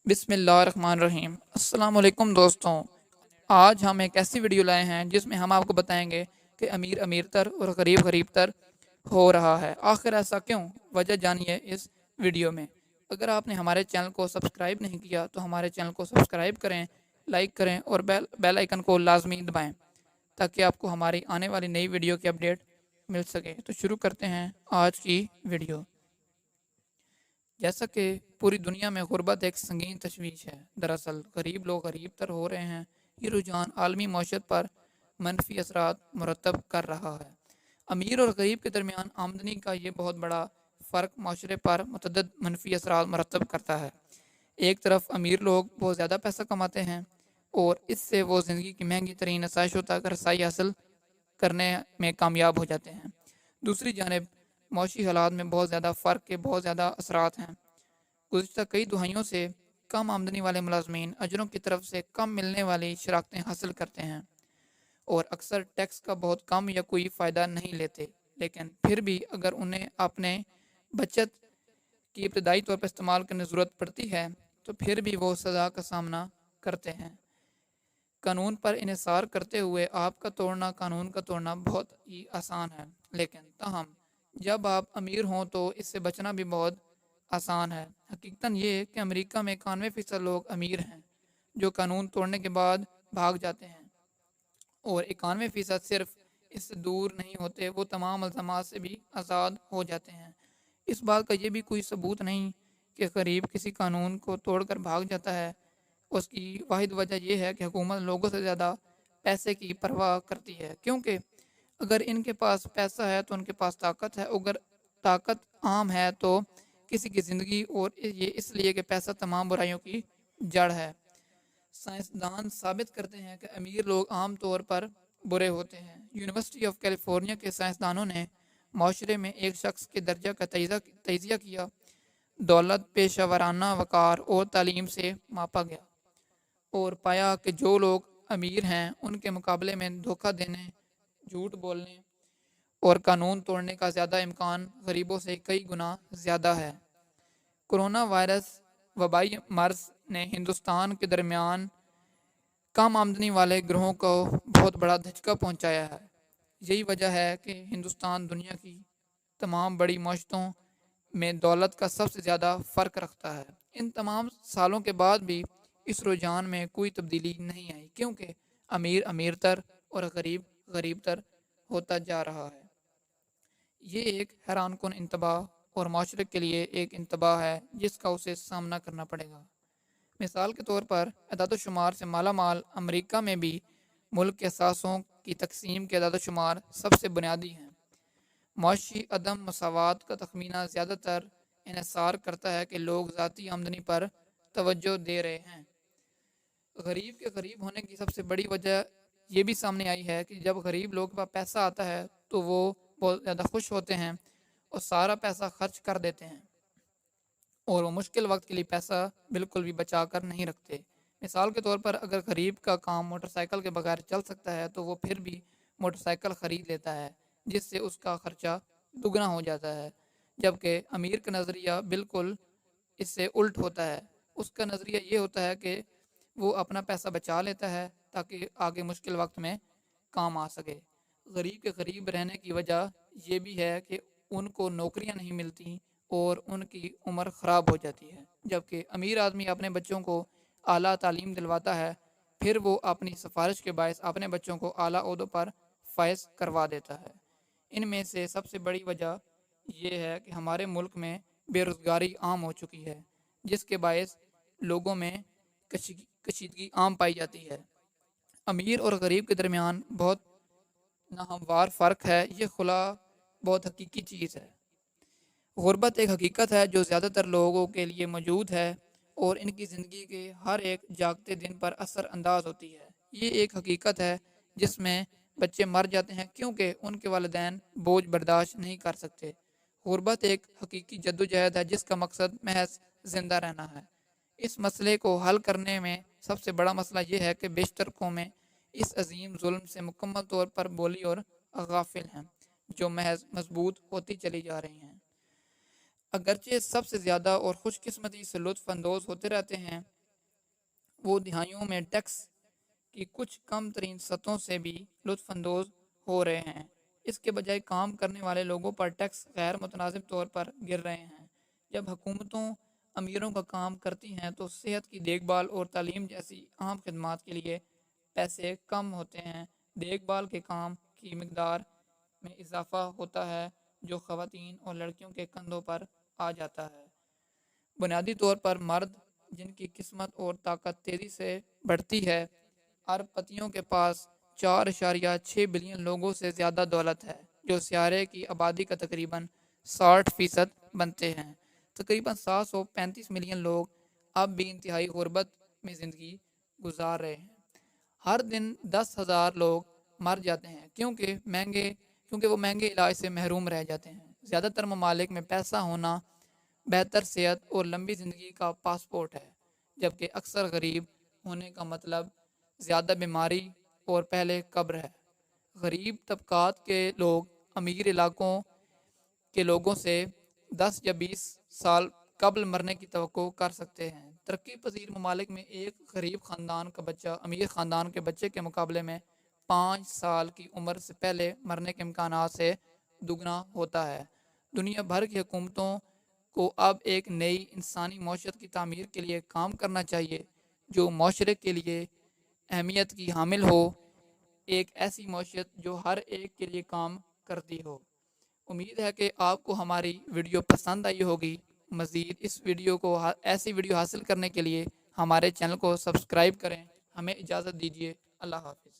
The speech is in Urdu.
بسم اللہ الرحمن الرحیم۔ السلام علیکم دوستوں، آج ہم ایک ایسی ویڈیو لائے ہیں جس میں ہم آپ کو بتائیں گے کہ امیر امیر تر اور غریب غریب تر ہو رہا ہے۔ آخر ایسا کیوں؟ وجہ جانیے اس ویڈیو میں۔ اگر آپ نے ہمارے چینل کو سبسکرائب نہیں کیا تو ہمارے چینل کو سبسکرائب کریں، لائک کریں اور بیل آئیکن کو لازمی دبائیں تاکہ آپ کو ہماری آنے والی نئی ویڈیو کی اپڈیٹ مل سکے۔ تو شروع کرتے ہیں آج کی ویڈیو۔ جیسا کہ پوری دنیا میں غربت ایک سنگین تشویش ہے، دراصل غریب لوگ غریب تر ہو رہے ہیں۔ یہ رجحان عالمی معیشت پر منفی اثرات مرتب کر رہا ہے۔ امیر اور غریب کے درمیان آمدنی کا یہ بہت بڑا فرق معاشرے پر متعدد منفی اثرات مرتب کرتا ہے۔ ایک طرف امیر لوگ بہت زیادہ پیسہ کماتے ہیں اور اس سے وہ زندگی کی مہنگی ترین آسائشوں تک رسائی حاصل کرنے میں کامیاب ہو جاتے ہیں۔ دوسری جانب معاشی حالات میں بہت زیادہ فرق کے بہت زیادہ اثرات ہیں۔ گزشتہ کئی دہائیوں سے کم آمدنی والے ملازمین اجروں کی طرف سے کم ملنے والی شراکتیں حاصل کرتے ہیں اور اکثر ٹیکس کا بہت کم یا کوئی فائدہ نہیں لیتے، لیکن پھر بھی اگر انہیں اپنے بچت کی ابتدائی طور پر استعمال کرنے کی ضرورت پڑتی ہے تو پھر بھی وہ سزا کا سامنا کرتے ہیں۔ قانون پر انحصار کرتے ہوئے آپ کا توڑنا قانون کا توڑنا بہت ہی آسان ہے، لیکن تاہم جب آپ امیر ہوں تو اس سے بچنا بھی بہت آسان ہے۔ حقیقتاً یہ کہ امریکہ میں 91% لوگ امیر ہیں جو قانون توڑنے کے بعد بھاگ جاتے ہیں، اور 91% صرف اس سے دور نہیں ہوتے، وہ تمام الزامات سے بھی آزاد ہو جاتے ہیں۔ اس بات کا یہ بھی کوئی ثبوت نہیں کہ غریب کسی قانون کو توڑ کر بھاگ جاتا ہے۔ اس کی واحد وجہ یہ ہے کہ حکومت لوگوں سے زیادہ پیسے کی پرواہ کرتی ہے، کیونکہ اگر ان کے پاس پیسہ ہے تو ان کے پاس طاقت ہے، اگر طاقت عام ہے تو کسی کی زندگی، اور یہ اس لیے کہ پیسہ تمام برائیوں کی جڑ ہے۔ سائنسدان ثابت کرتے ہیں کہ امیر لوگ عام طور پر برے ہوتے ہیں۔ یونیورسٹی آف کیلیفورنیا کے سائنسدانوں نے معاشرے میں ایک شخص کے درجہ کا تجزیہ کیا۔ دولت، پیشہ ورانہ وقار اور تعلیم سے ماپا گیا اور پایا کہ جو لوگ امیر ہیں ان کے مقابلے میں دھوکہ دینے، جھوٹ بولنے اور قانون توڑنے کا زیادہ امکان غریبوں سے کئی گنا زیادہ ہے۔ کرونا وائرس وبائی مرض نے ہندوستان کے درمیان کم آمدنی والے گروہوں کو بہت بڑا دھچکا پہنچایا ہے۔ یہی وجہ ہے کہ ہندوستان دنیا کی تمام بڑی معیشتوں میں دولت کا سب سے زیادہ فرق رکھتا ہے۔ ان تمام سالوں کے بعد بھی اس رجحان میں کوئی تبدیلی نہیں آئی، کیونکہ امیر امیر تر اور غریب غریب تر ہوتا جا رہا ہے۔ یہ ایک حیران کن انتباہ اور معاشرے کے لیے ایک انتباہ ہے جس کا اسے سامنا کرنا پڑے گا۔ مثال کے طور پر اعداد و شمار سے مالا مال امریکہ میں بھی ملک کے اثاثوں کی تقسیم کے اعداد و شمار سب سے بنیادی ہیں۔ معاشی عدم مساوات کا تخمینہ زیادہ تر انحصار کرتا ہے کہ لوگ ذاتی آمدنی پر توجہ دے رہے ہیں۔ غریب کے غریب ہونے کی سب سے بڑی وجہ یہ بھی سامنے آئی ہے کہ جب غریب لوگ کے پاس پیسہ آتا ہے تو وہ بہت زیادہ خوش ہوتے ہیں اور سارا پیسہ خرچ کر دیتے ہیں، اور وہ مشکل وقت کے لیے پیسہ بالکل بھی بچا کر نہیں رکھتے۔ مثال کے طور پر اگر غریب کا کام موٹر سائیکل کے بغیر چل سکتا ہے تو وہ پھر بھی موٹر سائیکل خرید لیتا ہے، جس سے اس کا خرچہ دگنا ہو جاتا ہے، جبکہ امیر کا نظریہ بالکل اس سے الٹ ہوتا ہے۔ اس کا نظریہ یہ ہوتا ہے کہ وہ اپنا پیسہ بچا لیتا ہے تاکہ آگے مشکل وقت میں کام آ سکے۔ غریب کے غریب رہنے کی وجہ یہ بھی ہے کہ ان کو نوکریاں نہیں ملتی اور ان کی عمر خراب ہو جاتی ہے، جبکہ امیر آدمی اپنے بچوں کو اعلیٰ تعلیم دلواتا ہے، پھر وہ اپنی سفارش کے باعث اپنے بچوں کو اعلیٰ عہدوں پر فائز کروا دیتا ہے۔ ان میں سے سب سے بڑی وجہ یہ ہے کہ ہمارے ملک میں بے روزگاری عام ہو چکی ہے، جس کے باعث لوگوں میں کشیدگی عام پائی جاتی ہے۔ امیر اور غریب کے درمیان بہت ناہموار فرق ہے، یہ خلا بہت حقیقی چیز ہے۔ غربت ایک حقیقت ہے جو زیادہ تر لوگوں کے لیے موجود ہے اور ان کی زندگی کے ہر ایک جاگتے دن پر اثر انداز ہوتی ہے۔ یہ ایک حقیقت ہے جس میں بچے مر جاتے ہیں کیونکہ ان کے والدین بوجھ برداشت نہیں کر سکتے۔ غربت ایک حقیقی جدوجہد ہے جس کا مقصد محض زندہ رہنا ہے۔ اس مسئلے کو حل کرنے میں سب سے بڑا مسئلہ یہ ہے کہ بیشتر قومیں اس عظیم ظلم سے مکمل طور پر بولی اور غافل ہیں، جو محض مضبوط ہوتی چلی جا رہی ہیں۔ اگرچہ سب سے زیادہ اور خوش قسمتی سے لطف اندوز ہوتے رہتے ہیں، وہ دہائیوں میں ٹیکس کی کچھ کم ترین سطحوں سے بھی لطف اندوز ہو رہے ہیں۔ اس کے بجائے کام کرنے والے لوگوں پر ٹیکس غیر متناسب طور پر گر رہے ہیں۔ جب حکومتوں امیروں کا کام کرتی ہیں تو صحت کی دیکھ بھال اور تعلیم جیسی اہم خدمات کے لیے پیسے کم ہوتے ہیں۔ دیکھ بھال کے کام کی مقدار میں اضافہ ہوتا ہے جو خواتین اور لڑکیوں کے کندھوں پر آ جاتا ہے۔ بنیادی طور پر مرد، جن کی قسمت اور طاقت تیزی سے بڑھتی ہے، ارب پتیوں کے پاس 4.6 بلین لوگوں سے زیادہ دولت ہے، جو سیارے کی آبادی کا تقریباً 60% بنتے ہیں۔ تقریباً 735 ملین لوگ اب بھی انتہائی غربت میں زندگی گزار رہے ہیں۔ ہر دن 10,000 لوگ مر جاتے ہیں کیونکہ وہ مہنگے علاج سے محروم رہ جاتے ہیں۔ زیادہ تر ممالک میں پیسہ ہونا بہتر صحت اور لمبی زندگی کا پاسپورٹ ہے، جبکہ اکثر غریب ہونے کا مطلب زیادہ بیماری اور پہلے قبر ہے۔ غریب طبقات کے لوگ امیر علاقوں کے لوگوں سے 10 یا 20 سال قبل مرنے کی توقع کر سکتے ہیں۔ ترقی پذیر ممالک میں ایک غریب خاندان کا بچہ امیر خاندان کے بچے کے مقابلے میں 5 سال کی عمر سے پہلے مرنے کے امکانات سے دگنا ہوتا ہے۔ دنیا بھر کی حکومتوں کو اب ایک نئی انسانی معیشت کی تعمیر کے لیے کام کرنا چاہیے جو معاشرے کے لیے اہمیت کی حامل ہو، ایک ایسی معیشت جو ہر ایک کے لیے کام کرتی ہو۔ امید ہے کہ آپ کو ہماری ویڈیو پسند آئی ہوگی۔ مزید اس ویڈیو کو ایسی ویڈیو حاصل کرنے کے لیے ہمارے چینل کو سبسکرائب کریں۔ ہمیں اجازت دیجیے۔ اللہ حافظ۔